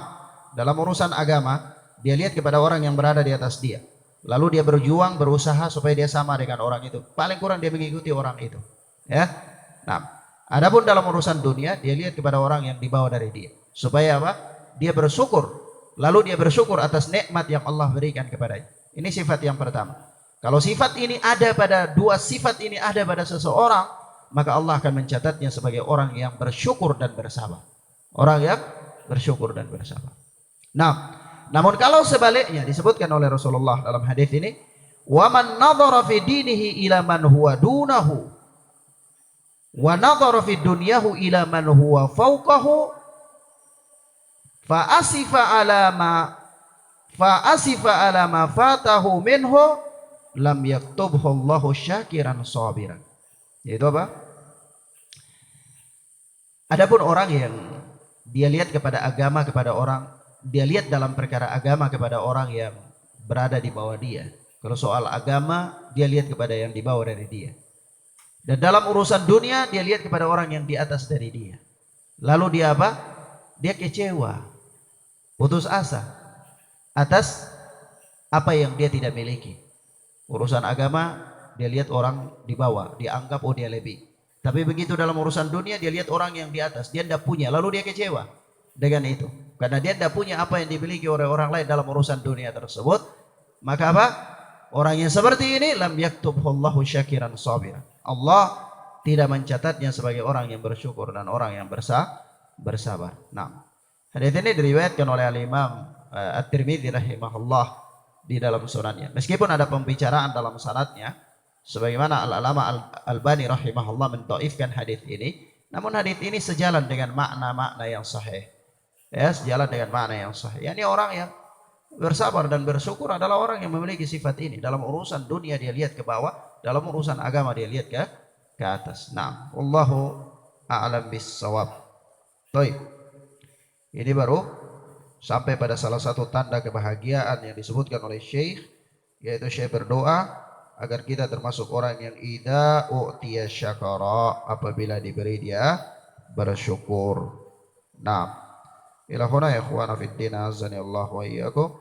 dalam urusan agama, dia lihat kepada orang yang berada di atas dia. Lalu dia berjuang, berusaha supaya dia sama dengan orang itu. Paling kurang dia mengikuti orang itu. Ya. Nah, adapun dalam urusan dunia, dia lihat kepada orang yang di bawah dari dia. Supaya apa? Dia bersyukur. Lalu dia bersyukur atas nikmat yang Allah berikan kepadanya. Ini sifat yang pertama. Kalau sifat ini ada pada seseorang, maka Allah akan mencatatnya sebagai orang yang bersyukur dan bersabar. Orang yang bersyukur dan bersabar. Nah, namun kalau sebaliknya disebutkan oleh Rasulullah dalam hadis ini, wa man nadhara fi dinihi ila man huwa dunahu wa nadhara fi dunyahu ila man huwa fawqahu fa asifa ala ma fatahu minhu lam yaktubhu Allahu syakiran sabiran. Yaitu apa? Adapun orang yang dia lihat kepada agama kepada orang, dia lihat dalam perkara agama kepada orang yang berada di bawah dia. Kalau soal agama, dia lihat kepada yang di bawah dari dia. Dan dalam urusan dunia, dia lihat kepada orang yang di atas dari dia. Lalu dia apa? Dia kecewa, putus asa atas apa yang dia tidak miliki. Urusan agama, dia lihat orang di bawah, dianggap oh dia lebih. Tapi begitu dalam urusan dunia, dia lihat orang yang di atas, dia tidak punya, lalu dia kecewa dengan itu. Karena dia tidak punya apa yang dimiliki oleh orang lain dalam urusan dunia tersebut. Maka apa? Orang yang seperti ini, lam yaktubhullahu syakiran sabiran. Allah tidak mencatatnya sebagai orang yang bersyukur dan orang yang bersabar. Nah, hadis ini diriwayatkan oleh Al-Imam At-Tirmidzi rahimahullah di dalam sunannya. Meskipun ada pembicaraan dalam sanadnya, sebagaimana Al-Alama Al-Albani rahimahullah mentaifkan hadis ini, namun hadis ini sejalan dengan makna-makna yang sahih. Ya, sejalan dengan makna yang sahih. Yani orang yang bersabar dan bersyukur adalah orang yang memiliki sifat ini. Dalam urusan dunia dia lihat ke bawah, dalam urusan agama dia lihat ke atas. Nah, wallahu a'lam bis-shawab. Baik. Ini baru sampai pada salah satu tanda kebahagiaan yang disebutkan oleh Syekh, yaitu Syekh berdoa agar kita termasuk orang yang idza u'tiya syakara, apabila diberi dia bersyukur. Nah, ila huna ya ikhwana fid din, azani Allah wa iyyakum.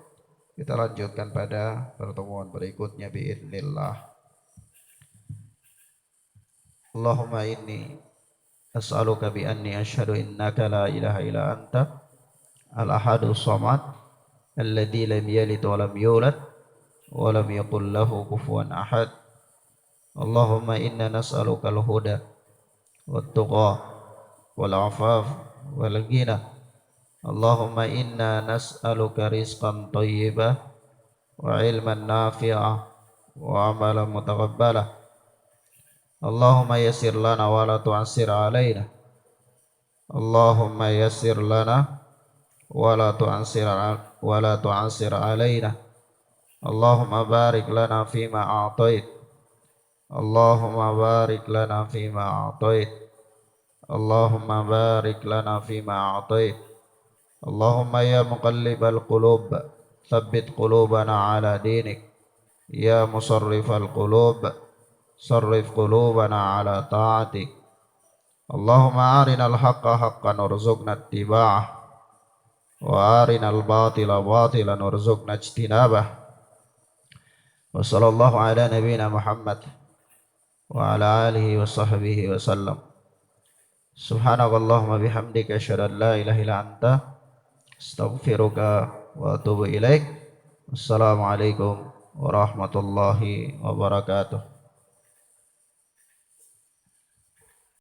Kita lanjutkan pada pertemuan berikutnya biidznillah. Allahumma inni as'aluka bi anni asyhadu innaka la ilaha illa anta al-ahadus samad alladzi lam yalid wa lam yulad wa lam yakul lahu kufuwan ahad. Allahumma inna nas'aluka al-huda wat-tuqa wal-'afaf wal-ghina. Allahumma inna nas'aluka rizqan thayyibah wa ilman nafi'ah wa amalan mutaqabbalah. Allahumma yassir lana wa la tu'assir alaina. Allahumma yassir lana wa la tu'assir alaina. Allahumma barik lana fima a'tait. Allahumma barik lana fima a'tait. Allahumma barik lana fima a'tait. Allahumma ya muqallibal qulub, tsabbit qulubana ala dinik. Ya musarrifal qulub sarrif qulubana ala ta'atik. Allahumma arinal haqqa haqqan warzuqna ittiba'ah wa arinal batila batilan warzuqna ijtinabah. Wa sallallahu ala nabiyyina Muhammad wa ala alihi wa sahbihi wa sallam. Subhanakallahumma bihamdika asyhadu an la ilaha illa anta astaghfiruka wa atubu ilaik. Assalamualaikum warahmatullahi wabarakatuh.